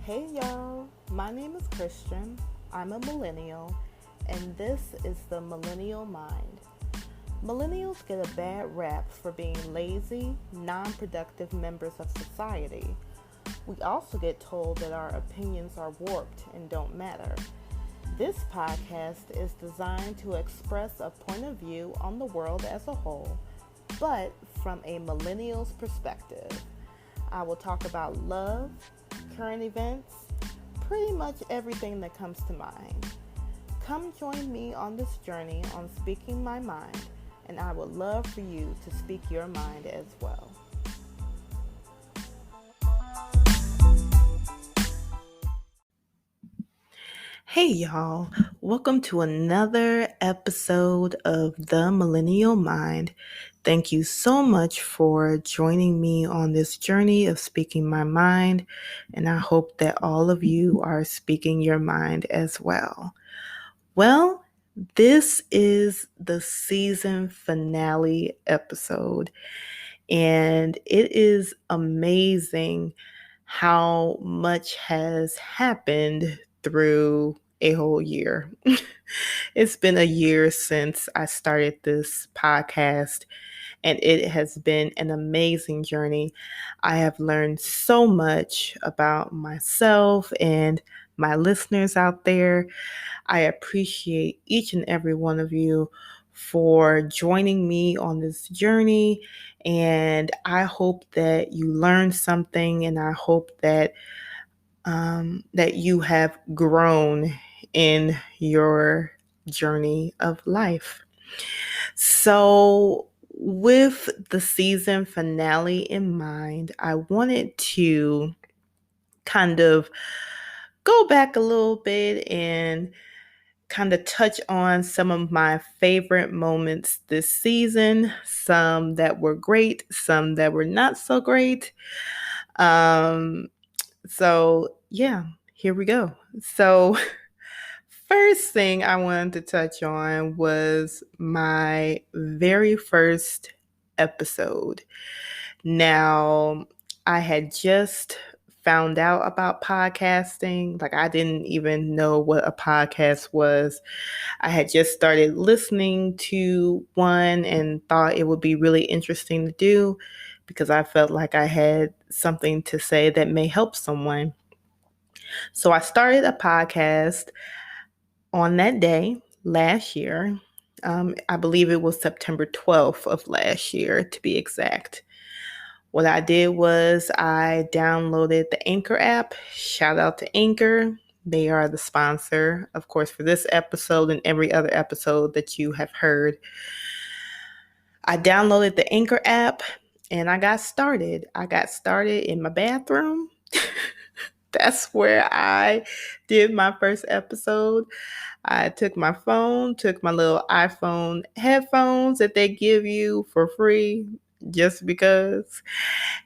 Hey y'all, my name is Christian. I'm a millennial, and this is the Millennial Mind. Millennials get a bad rap for being lazy, non productive members of society. We also get told that our opinions are warped and don't matter. This podcast is designed to express a point of view on the world as a whole, but from a millennial's perspective. I will talk about love, current events, pretty much everything that comes to mind. Come join me on this journey on speaking my mind, and I would love for you to speak your mind as well. Hey y'all, welcome to another episode of The Millennial Mind. Thank you so much for joining me on this journey of speaking my mind, and I hope that all of you are speaking your mind as well. Well, this is the season finale episode, and it is amazing how much has happened through a whole year. It's been a year since I started this podcast, and it has been an amazing journey. I have learned so much about myself and my listeners out there. I appreciate each and every one of you for joining me on this journey. And I hope that you learned something, and I hope that you have grown in your journey of life. So, with the season finale in mind, I wanted to kind of go back a little bit and kind of touch on some of my favorite moments this season, some that were great, some that were not so great. Um, so, here we go. So, first thing I wanted to touch on was my very first episode. Now, I had just found out about podcasting. Like, I didn't even know what a podcast was. I had just started listening to one and thought it would be really interesting to do because I felt like I had something to say that may help someone. So I started a podcast on that day last year. I believe it was September 12th of last year, to be exact. What I did was I downloaded the Anchor app. Shout out to Anchor. They are the sponsor, of course, for this episode and every other episode that you have heard. I downloaded the Anchor app and I got started. I got started in my bathroom. That's where I did my first episode. I took my phone, took my little iPhone headphones that they give you for free just because,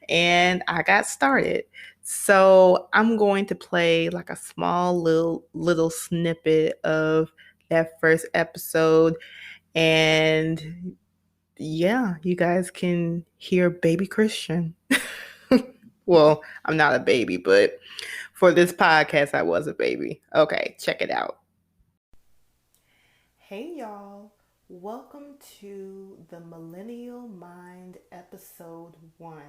and I got started. So I'm going to play like a small little snippet of that first episode, and yeah, you guys can hear baby Christian. Well, I'm not a baby, but for this podcast, I was a baby. Okay, check it out. Hey y'all, welcome to the Millennial Mind episode 1.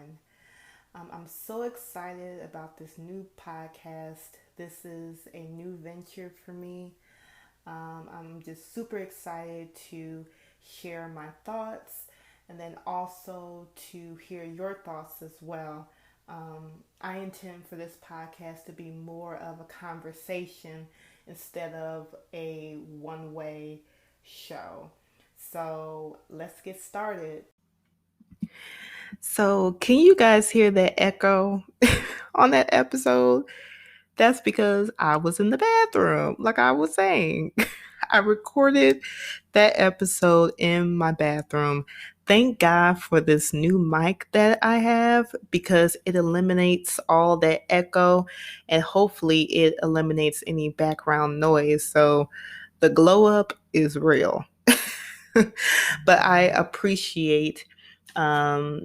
I'm so excited about this new podcast. This is a new venture for me. I'm just super excited to share my thoughts and then also to hear your thoughts as well. I intend for this podcast to be more of a conversation instead of a one way show. So let's get started. So, can you guys hear that echo on that episode? That's because I was in the bathroom, like I was saying. I recorded that episode in my bathroom. Thank God for this new mic that I have because it eliminates all that echo and hopefully it eliminates any background noise. So the glow up is real. But I appreciate um,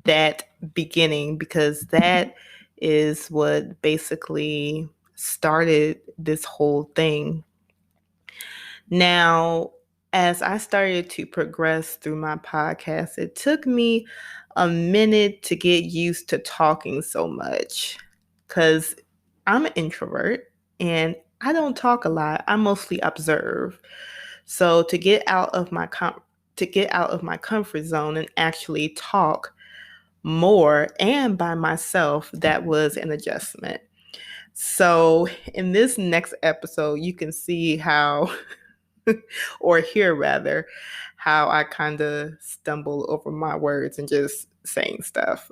that beginning because that is what basically started this whole thing. Now, as I started to progress through my podcast, it took me a minute to get used to talking so much because I'm an introvert and I don't talk a lot. I mostly observe. So to get out of my comfort zone and actually talk more and by myself, that was an adjustment. So, in this next episode, you can see how or hear rather, how I kind of stumble over my words and just saying stuff.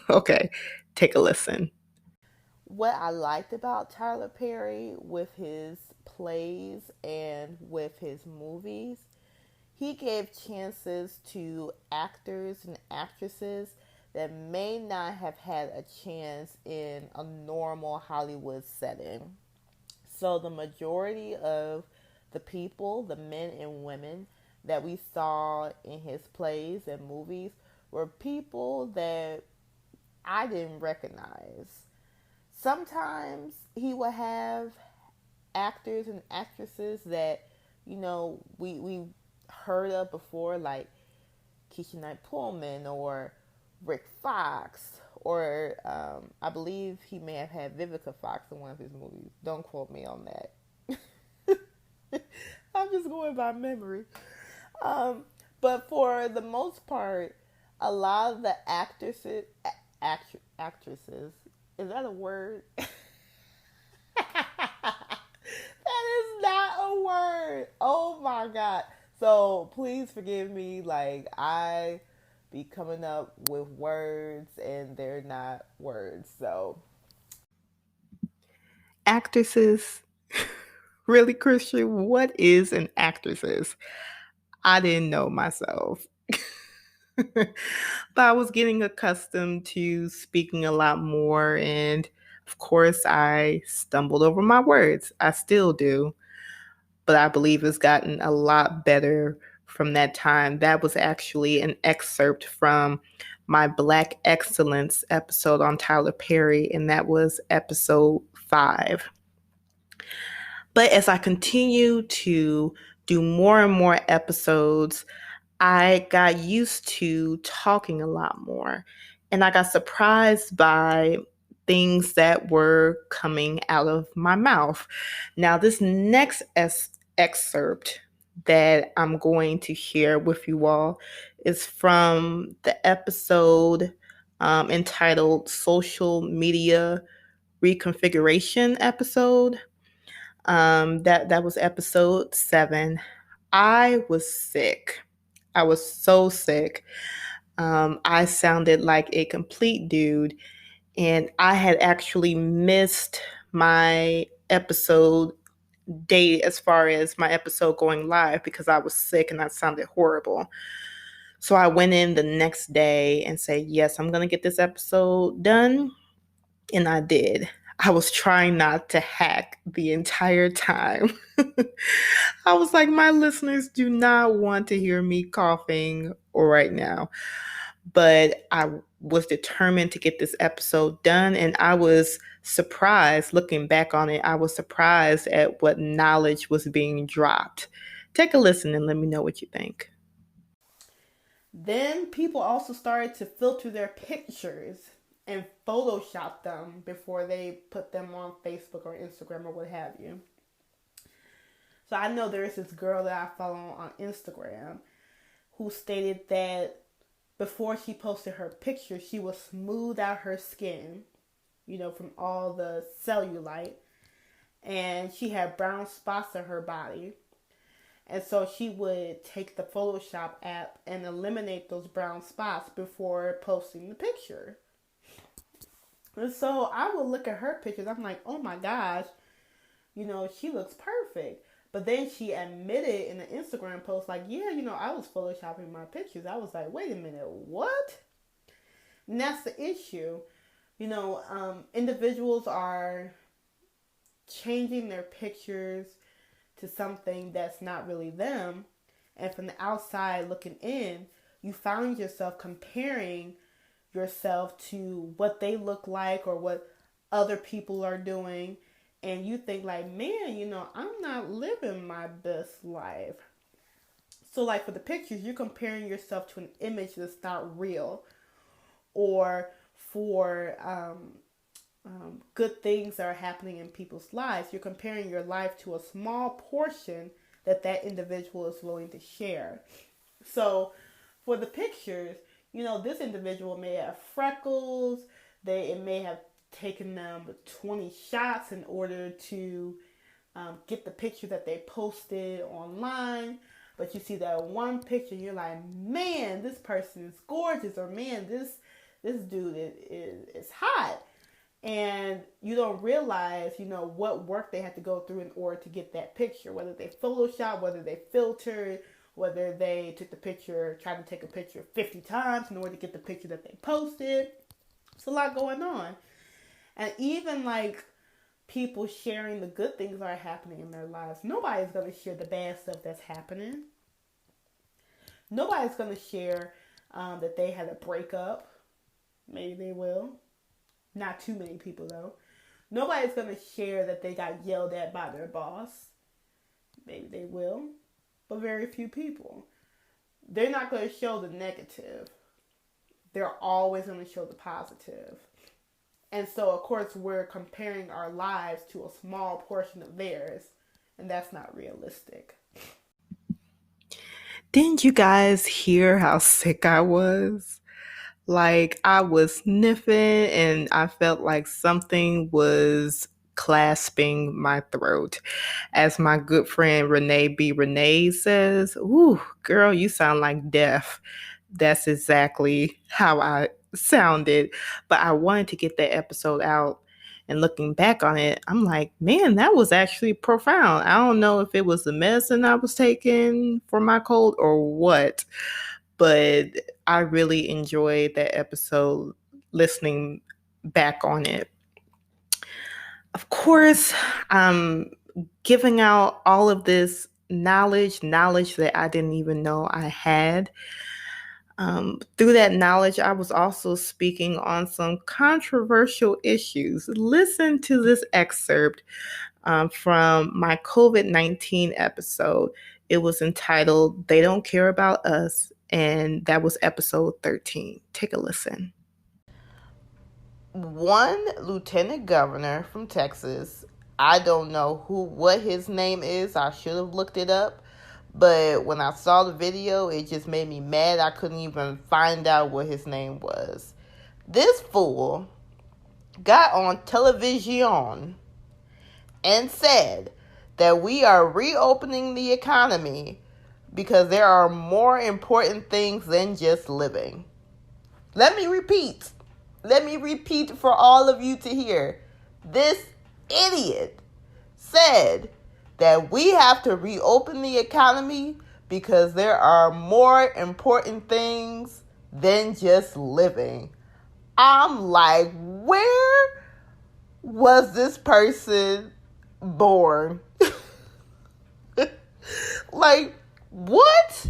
Okay, take a listen. What I liked about Tyler Perry with his plays and with his movies, he gave chances to actors and actresses that may not have had a chance in a normal Hollywood setting. So the majority of the people, the men and women that we saw in his plays and movies were people that I didn't recognize. Sometimes he would have actors and actresses that, we heard of before, like Keisha Knight Pullman or Rick Fox, or I believe he may have had Vivica Fox in one of his movies. Don't quote me on that. I'm just going by memory. But for the most part, a lot of the actresses, is that a word? That is not a word. Oh my God. So please forgive me. Like, I be coming up with words and they're not words. So, actresses. Really, Christian? What is an actresses? I didn't know myself. But I was getting accustomed to speaking a lot more. And of course, I stumbled over my words. I still do. But I believe it's gotten a lot better from that time. That was actually an excerpt from my Black Excellence episode on Tyler Perry, and that was episode 5. But as I continue to do more and more episodes, I got used to talking a lot more. And I got surprised by things that were coming out of my mouth. Now, this next excerpt that I'm going to share with you all is from the episode entitled Social Media Reconfiguration episode. That was episode 7. I was sick. I was so sick. I sounded like a complete dude, and I had actually missed my episode date as far as my episode going live because I was sick and I sounded horrible. So I went in the next day and said, yes, I'm going to get this episode done. And I did. I was trying not to hack the entire time. I was like, my listeners do not want to hear me coughing right now. But I was determined to get this episode done. And I was surprised, looking back on it, I was surprised at what knowledge was being dropped. Take a listen and let me know what you think. Then people also started to filter their pictures and Photoshop them before they put them on Facebook or Instagram or what have you. So I know there's this girl that I follow on Instagram who stated that before she posted her picture, she would smooth out her skin, from all the cellulite. And she had brown spots on her body. And so she would take the Photoshop app and eliminate those brown spots before posting the picture. And so I would look at her pictures. I'm like, oh my gosh, she looks perfect. But then she admitted in an Instagram post, like, yeah, I was photoshopping my pictures. I was like, wait a minute, what? And that's the issue. Individuals are changing their pictures to something that's not really them. And from the outside looking in, you find yourself comparing yourself to what they look like or what other people are doing, and you think like, man, I'm not living my best life. So like for the pictures, you're comparing yourself to an image that's not real, or for good things that are happening in people's lives, you're comparing your life to a small portion that individual is willing to share. So for the pictures, this individual may have freckles. It may have taken them 20 shots in order to get the picture that they posted online. But you see that one picture, and you're like, man, this person is gorgeous, or man, this dude is hot. And you don't realize, what work they had to go through in order to get that picture, whether they Photoshop, whether they filtered, whether they took the picture, tried to take a picture 50 times in order to get the picture that they posted. It's a lot going on. And even like people sharing the good things that are happening in their lives, nobody's going to share the bad stuff that's happening. Nobody's going to share that they had a breakup. Maybe they will. Not too many people though. Nobody's going to share that they got yelled at by their boss. Maybe they will. But very few people. They're not going to show the negative. They're always going to show the positive. And so, of course, we're comparing our lives to a small portion of theirs. And that's not realistic. Didn't you guys hear how sick I was? Like, I was sniffing and I felt like something was clasping my throat. As my good friend Renee B. Renee says, ooh, girl, you sound like death. That's exactly how I sounded. But I wanted to get that episode out. And looking back on it, I'm like, man, that was actually profound. I don't know if it was the medicine I was taking for my cold or what, but I really enjoyed that episode listening back on it. Of course, I'm giving out all of this knowledge that I didn't even know I had. Through that knowledge, I was also speaking on some controversial issues. Listen to this excerpt from my COVID-19 episode. It was entitled, They Don't Care About Us, and that was episode 13. Take a listen. One lieutenant governor from Texas, I don't know what his name is. I should have looked it up. But when I saw the video, it just made me mad. I couldn't even find out what his name was. This fool got on television and said that we are reopening the economy because there are more important things than just living. Let me repeat for all of you to hear. This idiot said that we have to reopen the economy because there are more important things than just living. I'm like, where was this person born? Like, what?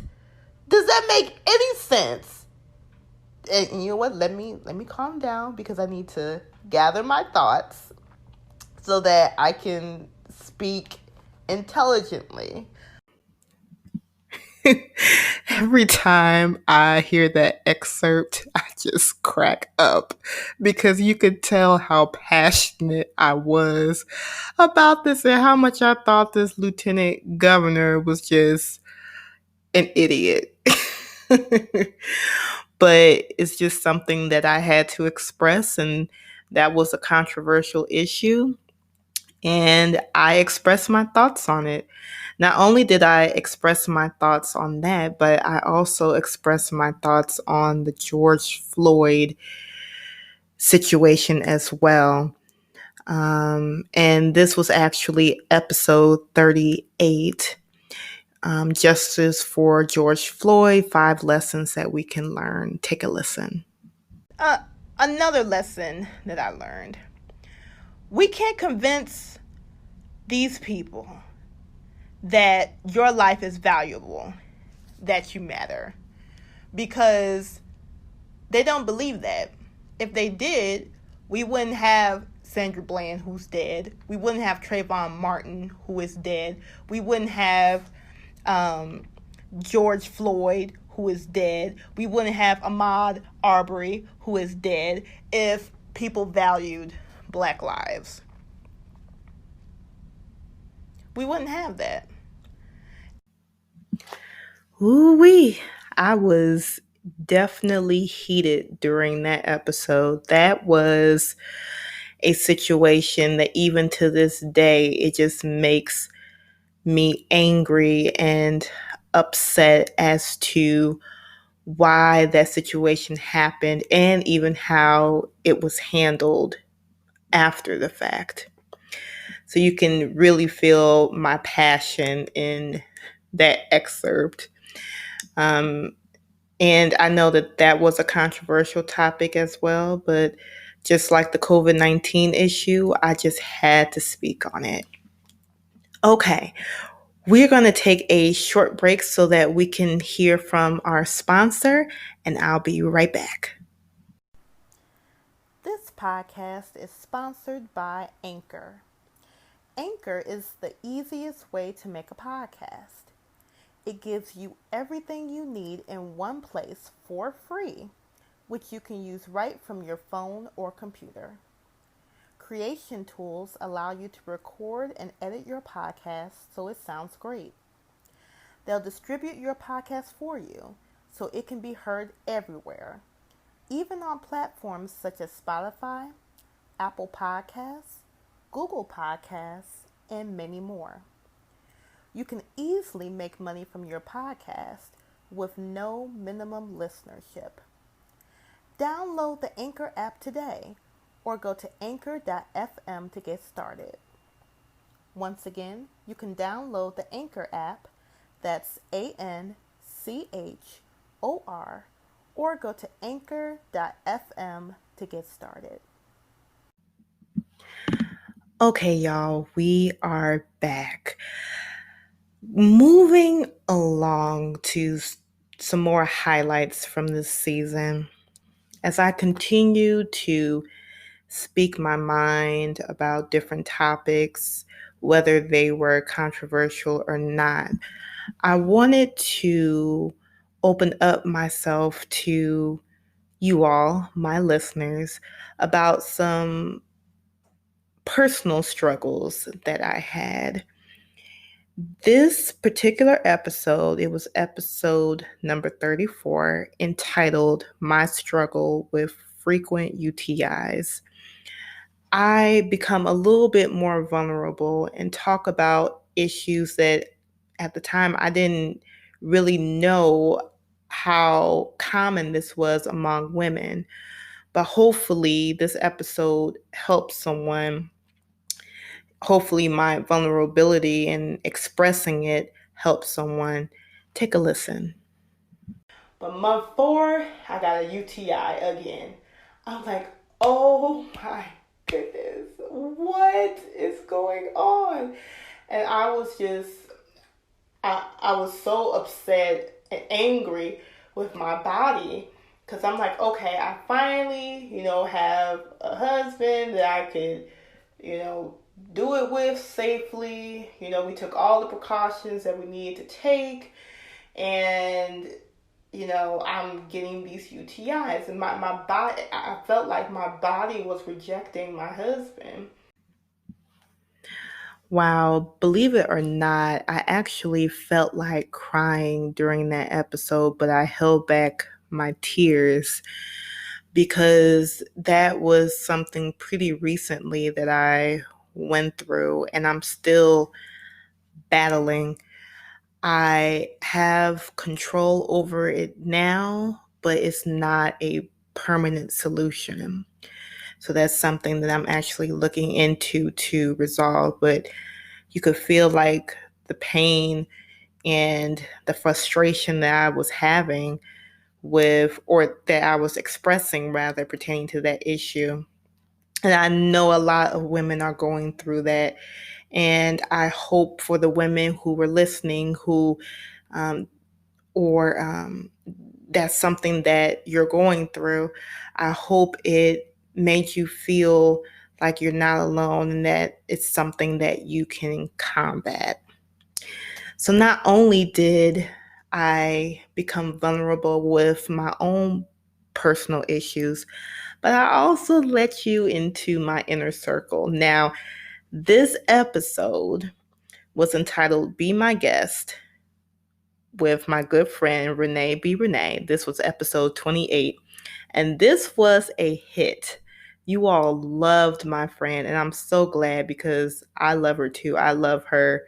Does that make any sense? And you know what? Let me calm down because I need to gather my thoughts so that I can speak intelligently. Every time I hear that excerpt, I just crack up because you could tell how passionate I was about this and how much I thought this lieutenant governor was just an idiot. But it's just something that I had to express, and that was a controversial issue. And I expressed my thoughts on it. Not only did I express my thoughts on that, but I also expressed my thoughts on the George Floyd situation as well. And this was actually episode 38. Justice for George Floyd, 5 lessons that we can learn. Take a listen. Another lesson that I learned. We can't convince these people that your life is valuable, that you matter, because They don't believe that. If they did, we wouldn't have Sandra Bland, who's dead. We wouldn't have Trayvon Martin, who is dead. We wouldn't have um, George Floyd, who is dead. We wouldn't have Ahmaud Arbery, who is dead, if people valued Black lives. We wouldn't have that. Ooh-wee. I was definitely heated during that episode. That was a situation that even to this day, it just makes me angry and upset as to why that situation happened and even how it was handled after the fact. So you can really feel my passion in that excerpt. Um, and I know that that was a controversial topic as well, but just like the COVID-19 issue, I just had to speak on it. Okay, we're going to take a short break so that we can hear from our sponsor, and I'll be right back. This podcast is sponsored by Anchor. Anchor is the easiest way to make a podcast. It gives you everything you need in one place for free, which you can use right from your phone or computer. Creation tools allow you to record and edit your podcast so it sounds great. They'll distribute your podcast for you so it can be heard everywhere, even on platforms such as Spotify, Apple Podcasts, Google Podcasts, and many more. You can easily make money from your podcast with no minimum listenership. Download the Anchor app today or go to anchor.fm to get started. Once again, you can download the Anchor app, that's ANCHOR, or go to anchor.fm to get started. Okay, y'all, we are back. Moving along to some more highlights from this season. As I continue to speak my mind about different topics, whether they were controversial or not, I wanted to open up myself to you all, my listeners, about some personal struggles that I had. This particular episode, it was episode number 34, entitled My Struggle with Frequent UTIs. I become a little bit more vulnerable and talk about issues that at the time I didn't really know how common this was among women. But hopefully, this episode helps someone. Hopefully, my vulnerability in expressing it helps someone. Take a listen. But month 4, I got a UTI again. I'm like, oh my goodness, what is going on? And I was so upset and angry with my body because I'm like, okay, I finally, have a husband that I could, do it with safely. We took all the precautions that we needed to take, and I'm getting these UTIs, and my body, I felt like my body was rejecting my husband. Wow, believe it or not, I actually felt like crying during that episode, but I held back my tears because that was something pretty recently that I went through, and I'm still battling. I have control over it now, but it's not a permanent solution. So that's something that I'm actually looking into to resolve. But you could feel like the pain and the frustration that I was having or that I was expressing rather, pertaining to that issue. And I know a lot of women are going through that. And I hope for the women who were listening or that's something that you're going through, I hope it made you feel like you're not alone and that it's something that you can combat. So not only did I become vulnerable with my own personal issues, but I also let you into my inner circle. Now, this episode was entitled Be My Guest with my good friend Renee B. Renee. This was episode 28, and this was a hit. You all loved my friend, and I'm so glad because I love her too. I love her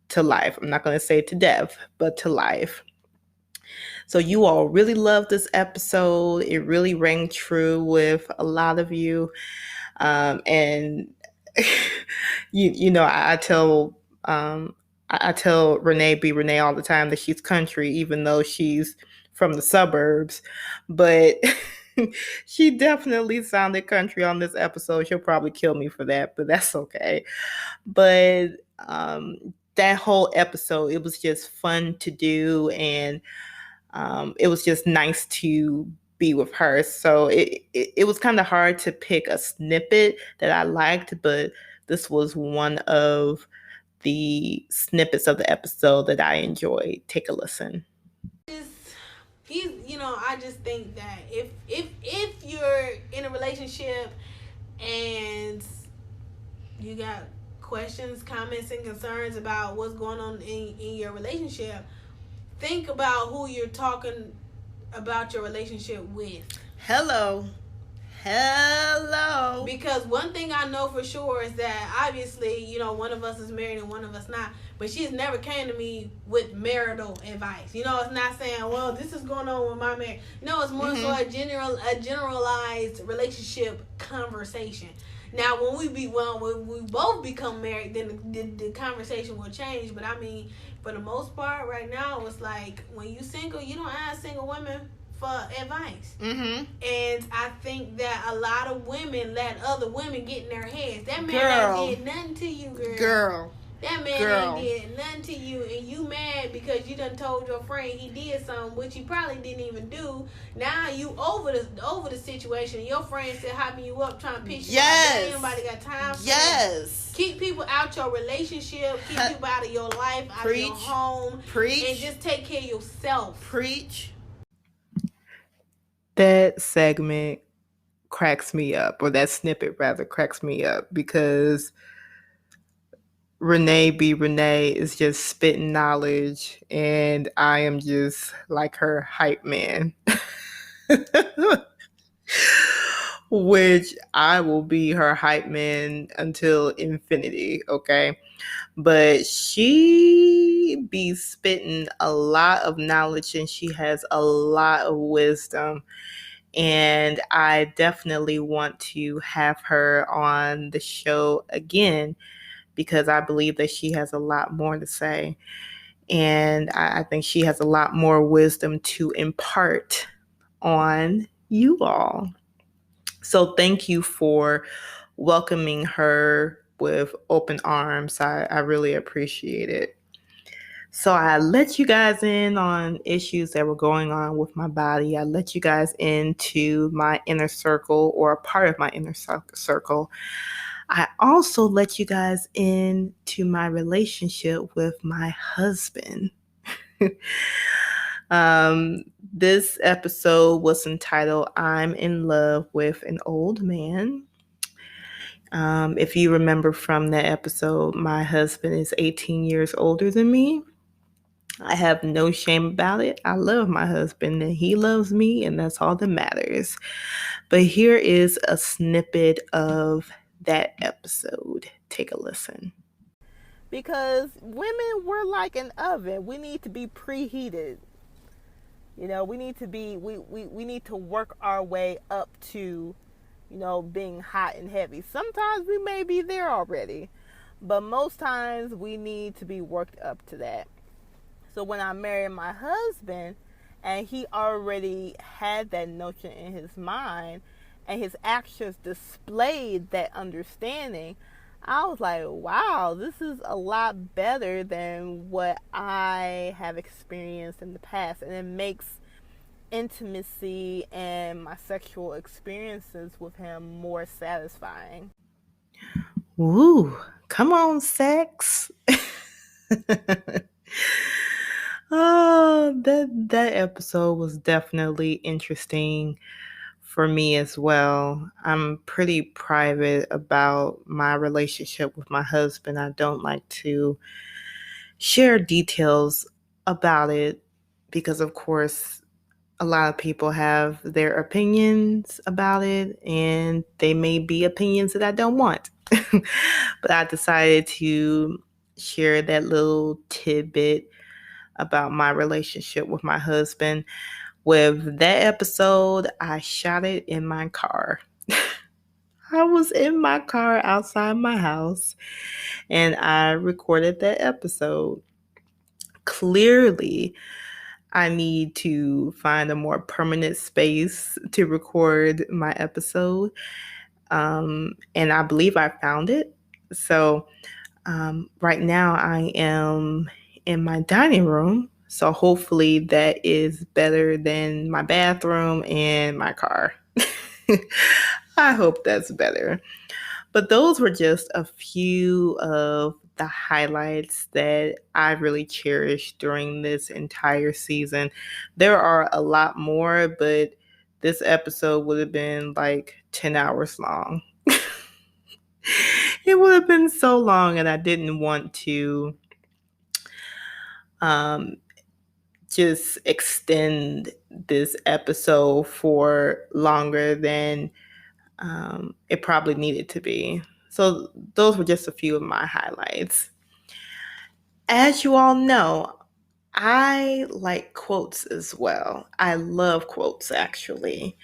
to life. I'm not going to say to death, but to life. So you all really loved this episode. It really rang true with a lot of you. And I tell I tell Renee B. Renee all the time that she's country, even though she's from the suburbs. But she definitely sounded country on this episode. She'll probably kill me for that, but that's okay. But that whole episode, it was just fun to do, and it was just nice to be with her. So it was kind of hard to pick a snippet that I liked, but this was one of the snippets of the episode that I enjoyed. Take a listen. I just think that if you're in a relationship and you got questions, comments, and concerns about what's going on in your relationship, think about who you're talking about your relationship with. Hello. Because one thing I know for sure is that obviously, one of us is married and one of us not. But she's never came to me with marital advice. It's not saying, well, this is going on with my marriage. It's more so a generalized relationship conversation. Now, when we both become married, then the conversation will change. But I mean, for the most part, right now, it's like when you single, you don't ask single women for advice. And I think that a lot of women let other women get in their heads. That man ain't did nothing to you, girl. That man ain't did nothing to you, and you mad because you done told your friend he did something which he probably didn't even do. Now you over the situation. Your friend still hyping you up, trying to pitch you. Ain't nobody got time for that. Keep people out your relationship. Keep people out of your life, out of your home. And just take care of yourself. Preach. That segment cracks me up, or that snippet rather cracks me up, because Renee B. Renee is just spitting knowledge, and I am just like her hype man. Which I will be her hype man until infinity, okay? But she be spitting a lot of knowledge, and she has a lot of wisdom. And I definitely want to have her on the show again, because I believe that she has a lot more to say. And I think she has a lot more wisdom to impart on you all. So thank you for welcoming her with open arms. I really appreciate it. So I let you guys in on issues that were going on with my body. I let you guys into my inner circle, or a part of my inner circle. I also let you guys into my relationship with my husband. This episode was entitled I'm in Love with an Old Man. If you remember from that episode, my husband is 18 years older than me. I have no shame about it. I love my husband and he loves me, and that's all that matters. But here is a snippet of that episode. Take a listen. Because women, we're like an oven. We need to be preheated. We need to be, we need to work our way up to, being hot and heavy. Sometimes we may be there already, but most times we need to be worked up to that. So when I married my husband, and he already had that notion in his mind, and his actions displayed that understanding, I was like, wow, this is a lot better than what I have experienced in the past. And it makes intimacy and my sexual experiences with him more satisfying. Woo, come on, sex. Oh, that episode was definitely interesting for me as well. I'm pretty private about my relationship with my husband. I don't like to share details about it because, of course, a lot of people have their opinions about it, and they may be opinions that I don't want. But I decided to share that little tidbit about my relationship with my husband. With that episode, I shot it in my car. I was in my car outside my house and I recorded that episode. Clearly, I need to find a more permanent space to record my episode. And I believe I found it. So right now I am in my dining room. So hopefully that is better than my bathroom and my car. I hope that's better. But those were just a few of the highlights that I really cherished during this entire season. There are a lot more, but this episode would have been like 10 hours long. It would have been so long, and I didn't want to um, just extend this episode for longer than it probably needed to be. So those were just a few of my highlights. As you all know, I like quotes as well. I love quotes actually.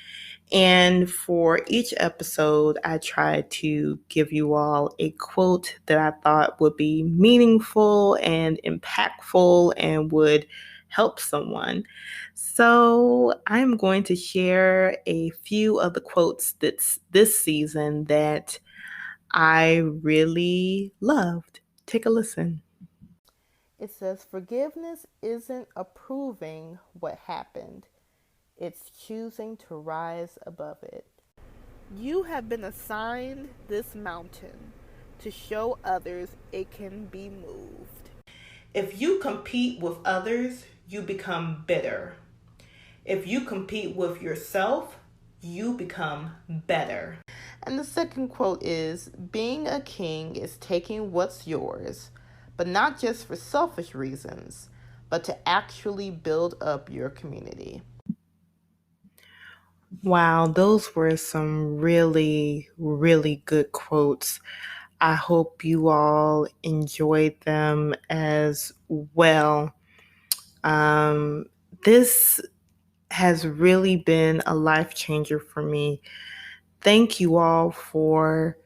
And for each episode, I try to give you all a quote that I thought would be meaningful and impactful and would help someone. So I'm going to share a few of the quotes that's this season that I really loved. Take a listen. It says, forgiveness isn't approving what happened, it's choosing to rise above it. You have been assigned this mountain to show others it can be moved. If you compete with others, you become bitter. If you compete with yourself, you become better. And the second quote is, being a king is taking what's yours, but not just for selfish reasons, but to actually build up your community. Wow, those were some really, really good quotes. I hope you all enjoyed them as well. This has really been a life changer for me. Thank you all for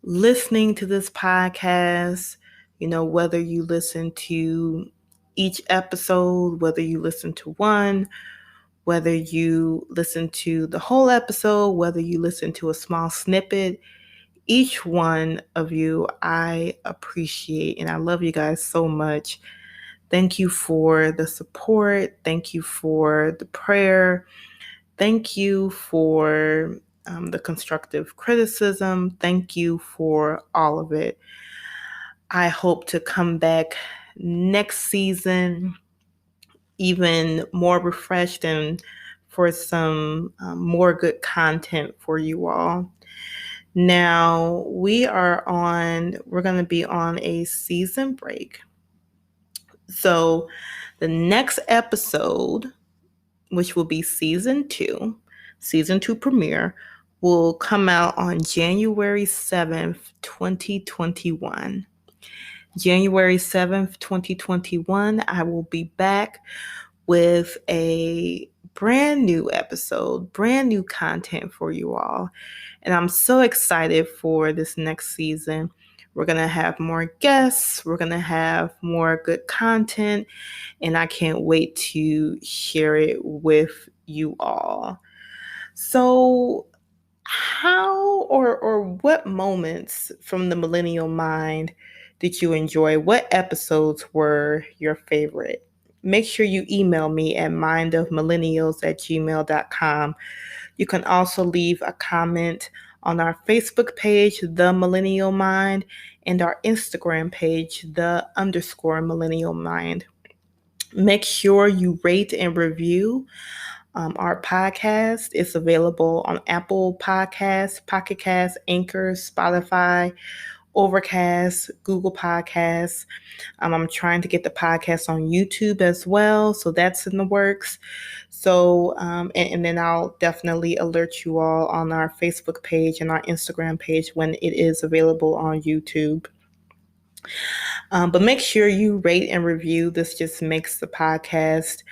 listening to this podcast. You know, whether you listen to each episode, whether you listen to one, whether you listen to the whole episode, whether you listen to a small snippet, each one of you I appreciate and I love you guys so much. Thank you for the support. Thank you for the prayer. Thank you for the constructive criticism. Thank you for all of it. I hope to come back next season even more refreshed and for some more good content for you all. Now, we're going to be on a season break. So, the next episode, which will be season two premiere, will come out on January 7th, 2021. January 7th, 2021, I will be back with a brand new episode, brand new content for you all. And I'm so excited for this next season. We're going to have more guests, we're going to have more good content, and I can't wait to share it with you all. So, how or what moments from the Millennial Mind did you enjoy? What episodes were your favorite? make sure you email me at mindofmillennials@gmail.com. You can also leave a comment on our Facebook page, The Millennial Mind, and our Instagram page, _Millennial Mind. Make sure you rate and review our podcast. It's available on Apple Podcasts, Pocket Casts, Anchor, Spotify, Overcast, Google Podcasts. I'm trying to get the podcast on YouTube as well, so that's in the works. So, and then I'll definitely alert you all on our Facebook page and our Instagram page when it is available on YouTube. But make sure you rate and review. This just makes the podcast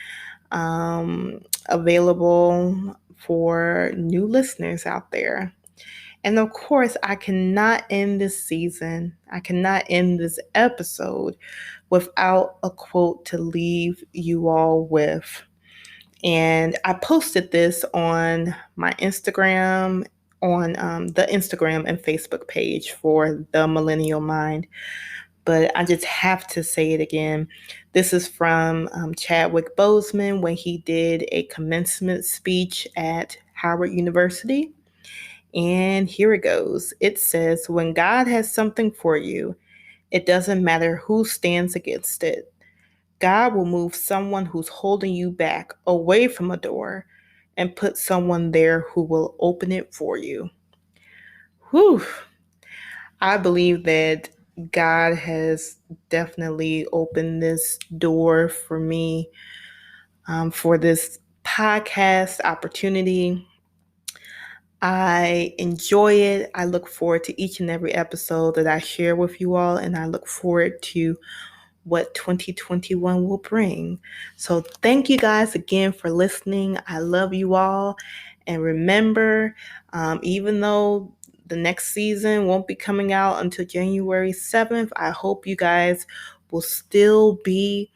available for new listeners out there. And of course, I cannot end this season, I cannot end this episode without a quote to leave you all with. And I posted this on my Instagram, on the Instagram and Facebook page for The Millennial Mind. But I just have to say it again. This is from Chadwick Boseman when he did a commencement speech at Howard University. And here it goes. It says, when God has something for you, it doesn't matter who stands against it. God will move someone who's holding you back away from a door and put someone there who will open it for you. Whew. I believe that God has definitely opened this door for me for this podcast opportunity. I enjoy it. I look forward to each and every episode that I share with you all, and I look forward to what 2021 will bring. So thank you guys again for listening. I love you all. And remember, even though the next season won't be coming out until January 7th, I hope you guys will still be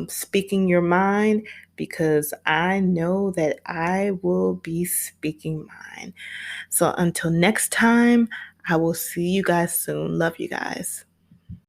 speaking your mind, because I know that I will be speaking mine. So until next time, I will see you guys soon. Love you guys.